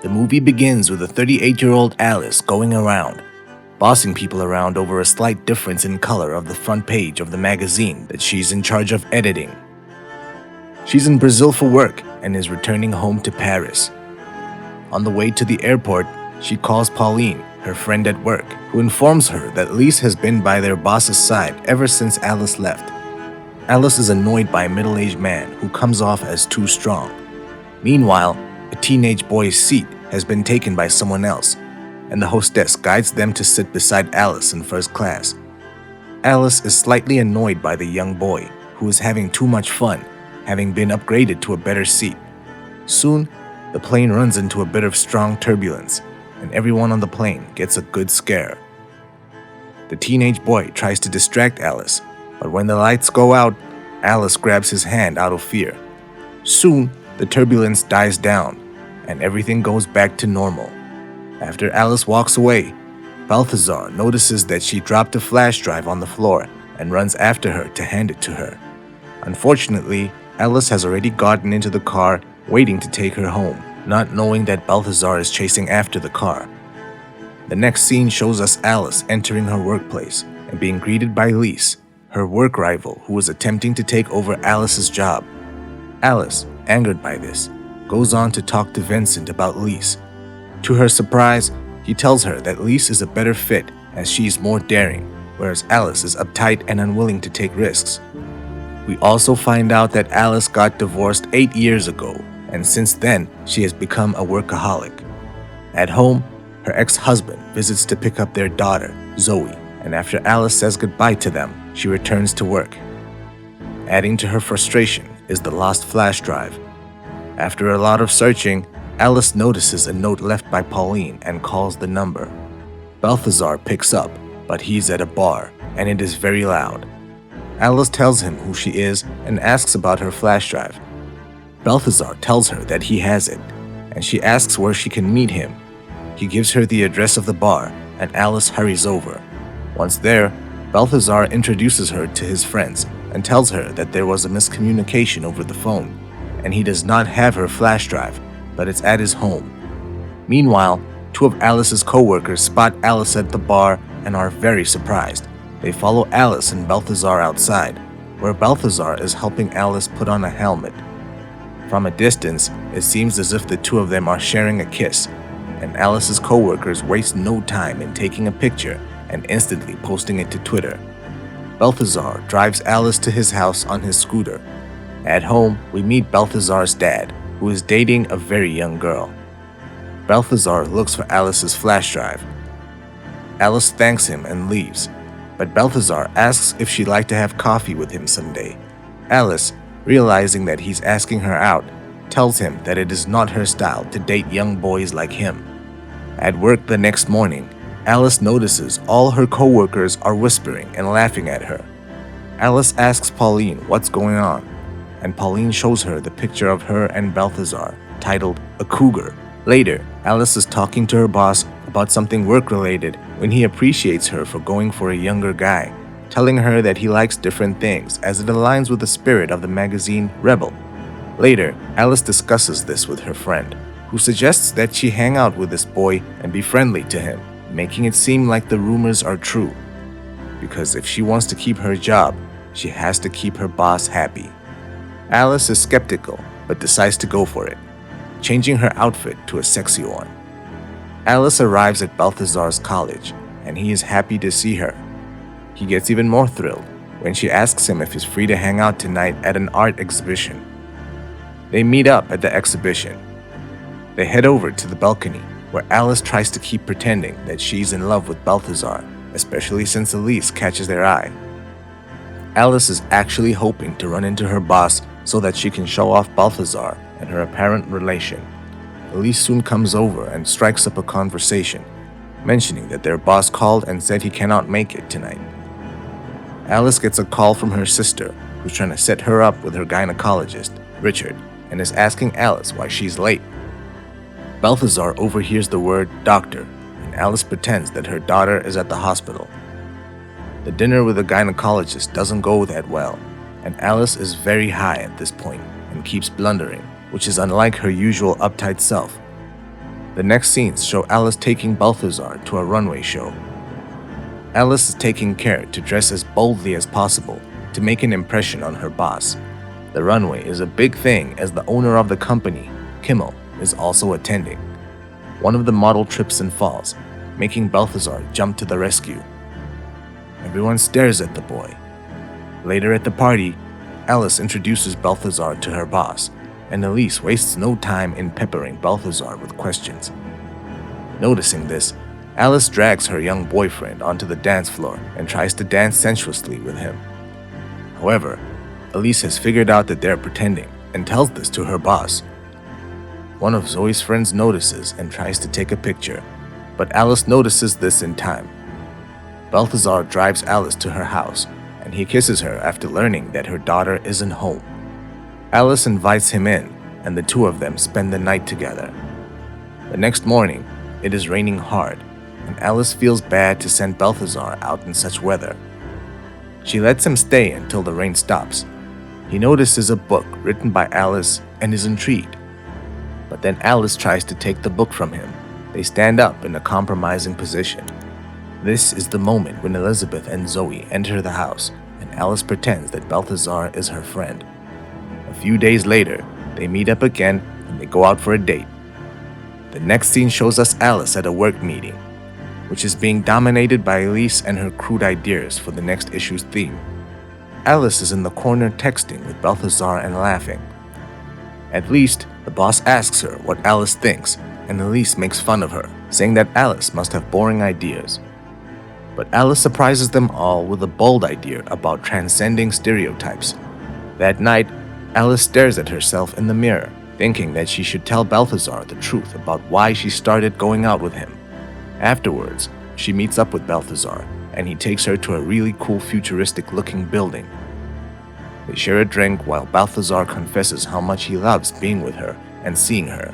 The movie begins with a 38-year-old Alice going around, bossing people around over a slight difference in color of the front page of the magazine that she's in charge of editing. She's in Brazil for work and is returning home to Paris. On the way to the airport, she calls Pauline, her friend at work, who informs her that Lise has been by their boss's side ever since Alice left. Alice is annoyed by a middle-aged man who comes off as too strong. Meanwhile, a teenage boy's seat has been taken by someone else, and the hostess guides them to sit beside Alice in first class. Alice is slightly annoyed by the young boy, who is having too much fun, having been upgraded to a better seat. Soon, the plane runs into a bit of strong turbulence, and everyone on the plane gets a good scare. The teenage boy tries to distract Alice, but when the lights go out, Alice grabs his hand out of fear. Soon, the turbulence dies down, and everything goes back to normal. After Alice walks away, Balthazar notices that she dropped a flash drive on the floor and runs after her to hand it to her. Unfortunately, Alice has already gotten into the car waiting to take her home, not knowing that Balthazar is chasing after the car. The next scene shows us Alice entering her workplace and being greeted by Lise, her work rival who was attempting to take over Alice's job. Alice, angered by this, goes on to talk to Vincent about Lise. To her surprise, he tells her that Lise is a better fit as she is more daring, whereas Alice is uptight and unwilling to take risks. We also find out that Alice got divorced 8 years ago, and since then, she has become a workaholic. At home, her ex-husband visits to pick up their daughter, Zoe, and after Alice says goodbye to them, she returns to work. Adding to her frustration is the lost flash drive. After a lot of searching, Alice notices a note left by Pauline and calls the number. Balthazar picks up, but he's at a bar, and it is very loud. Alice tells him who she is and asks about her flash drive. Balthazar tells her that he has it, and she asks where she can meet him. He gives her the address of the bar, and Alice hurries over. Once there, Balthazar introduces her to his friends and tells her that there was a miscommunication over the phone, and he does not have her flash drive, but it's at his home. Meanwhile, two of Alice's co-workers spot Alice at the bar and are very surprised. They follow Alice and Balthazar outside, where Balthazar is helping Alice put on a helmet. From a distance, it seems as if the two of them are sharing a kiss, and Alice's co-workers waste no time in taking a picture and instantly posting it to Twitter. Balthazar drives Alice to his house on his scooter. At home, we meet Balthazar's dad, who is dating a very young girl. Balthazar looks for Alice's flash drive. Alice thanks him and leaves, but Balthazar asks if she'd like to have coffee with him someday. Alice, realizing that he's asking her out, tells him that it is not her style to date young boys like him. At work the next morning, Alice notices all her co-workers are whispering and laughing at her. Alice asks Pauline what's going on, and Pauline shows her the picture of her and Balthazar, titled A Cougar. Later, Alice is talking to her boss about something work-related when he appreciates her for going for a younger guy, telling her that he likes different things as it aligns with the spirit of the magazine Rebel. Later, Alice discusses this with her friend, who suggests that she hang out with this boy and be friendly to him, making it seem like the rumors are true. Because if she wants to keep her job, she has to keep her boss happy. Alice is skeptical, but decides to go for it, changing her outfit to a sexy one. Alice arrives at Balthazar's college, and he is happy to see her. He gets even more thrilled when she asks him if he's free to hang out tonight at an art exhibition. They meet up at the exhibition. They head over to the balcony, where Alice tries to keep pretending that she's in love with Balthazar, especially since Elise catches their eye. Alice is actually hoping to run into her boss so that she can show off Balthazar and her apparent relation. Elise soon comes over and strikes up a conversation, mentioning that their boss called and said he cannot make it tonight. Alice gets a call from her sister, who's trying to set her up with her gynecologist, Richard, and is asking Alice why she's late. Balthazar overhears the word doctor, and Alice pretends that her daughter is at the hospital. The dinner with the gynecologist doesn't go that well, and Alice is very high at this point and keeps blundering, which is unlike her usual uptight self. The next scenes show Alice taking Balthazar to a runway show. Alice is taking care to dress as boldly as possible to make an impression on her boss. The runway is a big thing as the owner of the company, Kimmel, is also attending. One of the model trips and falls, making Balthazar jump to the rescue. Everyone stares at the boy. Later at the party, Alice introduces Balthazar to her boss, and Elise wastes no time in peppering Balthazar with questions. Noticing this, Alice drags her young boyfriend onto the dance floor and tries to dance sensuously with him. However, Elise has figured out that they're pretending and tells this to her boss. One of Zoe's friends notices and tries to take a picture, but Alice notices this in time. Balthazar drives Alice to her house, and he kisses her after learning that her daughter isn't home. Alice invites him in, and the two of them spend the night together. The next morning, it is raining hard, and Alice feels bad to send Balthazar out in such weather. She lets him stay until the rain stops. He notices a book written by Alice and is intrigued. But then Alice tries to take the book from him. They stand up in a compromising position. This is the moment when Elizabeth and Zoe enter the house, and Alice pretends that Balthazar is her friend. A few days later, they meet up again and they go out for a date. The next scene shows us Alice at a work meeting, which is being dominated by Elise and her crude ideas for the next issue's theme. Alice is in the corner texting with Balthazar and laughing. At least, the boss asks her what Alice thinks, and Elise makes fun of her, saying that Alice must have boring ideas. But Alice surprises them all with a bold idea about transcending stereotypes. That night, Alice stares at herself in the mirror, thinking that she should tell Balthazar the truth about why she started going out with him. Afterwards, she meets up with Balthazar, and he takes her to a really cool futuristic-looking building. They share a drink while Balthazar confesses how much he loves being with her and seeing her.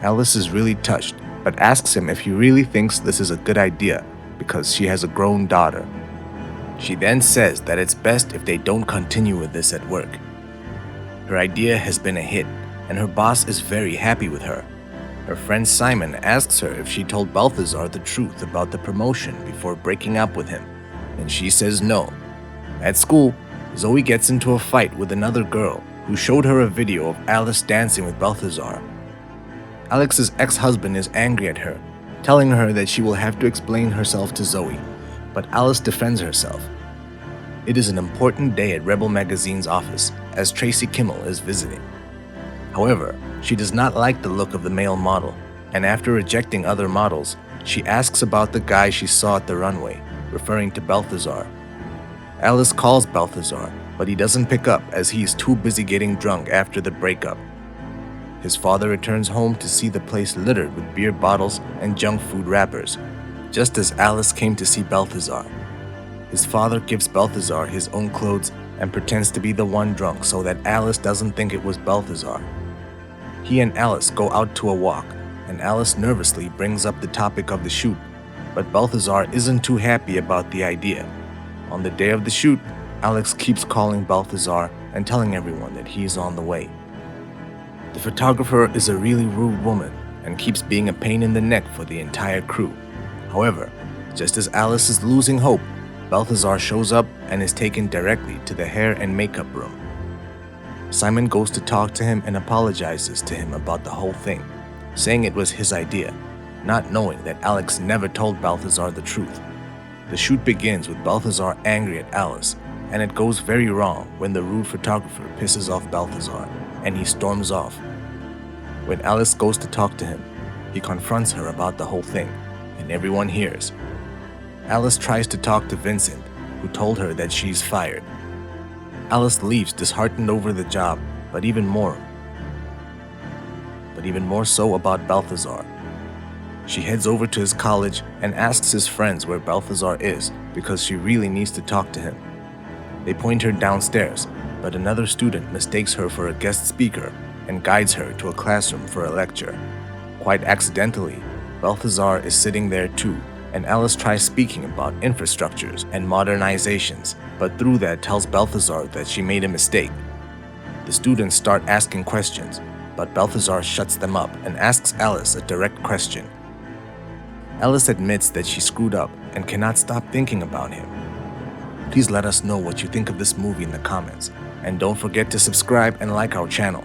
Alice is really touched, but asks him if he really thinks this is a good idea because she has a grown daughter. She then says that it's best if they don't continue with this at work. Her idea has been a hit, and her boss is very happy with her. Her friend Simon asks her if she told Balthazar the truth about the promotion before breaking up with him, and she says no. At school, Zoe gets into a fight with another girl who showed her a video of Alice dancing with Balthazar. Alex's ex-husband is angry at her, telling her that she will have to explain herself to Zoe, but Alice defends herself. It is an important day at Rebel Magazine's office as Tracy Kimmel is visiting. However, she does not like the look of the male model, and after rejecting other models, she asks about the guy she saw at the runway, referring to Balthazar. Alice calls Balthazar, but he doesn't pick up as he is too busy getting drunk after the breakup. His father returns home to see the place littered with beer bottles and junk food wrappers, just as Alice came to see Balthazar. His father gives Balthazar his own clothes and pretends to be the one drunk so that Alice doesn't think it was Balthazar. He and Alice go out to a walk, and Alice nervously brings up the topic of the shoot, but Balthazar isn't too happy about the idea. On the day of the shoot, Alex keeps calling Balthazar and telling everyone that he is on the way. The photographer is a really rude woman and keeps being a pain in the neck for the entire crew. However, just as Alice is losing hope, Balthazar shows up and is taken directly to the hair and makeup room. Simon goes to talk to him and apologizes to him about the whole thing, saying it was his idea, not knowing that Alex never told Balthazar the truth. The shoot begins with Balthazar angry at Alice, and it goes very wrong when the rude photographer pisses off Balthazar, and he storms off. When Alice goes to talk to him, he confronts her about the whole thing, and everyone hears. Alice tries to talk to Vincent, who told her that she's fired. Alice leaves disheartened over the job, but even more so about Balthazar. She heads over to his college and asks his friends where Balthazar is because she really needs to talk to him. They point her downstairs, but another student mistakes her for a guest speaker and guides her to a classroom for a lecture. Quite accidentally, Balthazar is sitting there too, and Alice tries speaking about infrastructures and modernizations, but through that tells Balthazar that she made a mistake. The students start asking questions, but Balthazar shuts them up and asks Alice a direct question. Alice admits that she screwed up and cannot stop thinking about him. Please let us know what you think of this movie in the comments, and don't forget to subscribe and like our channel.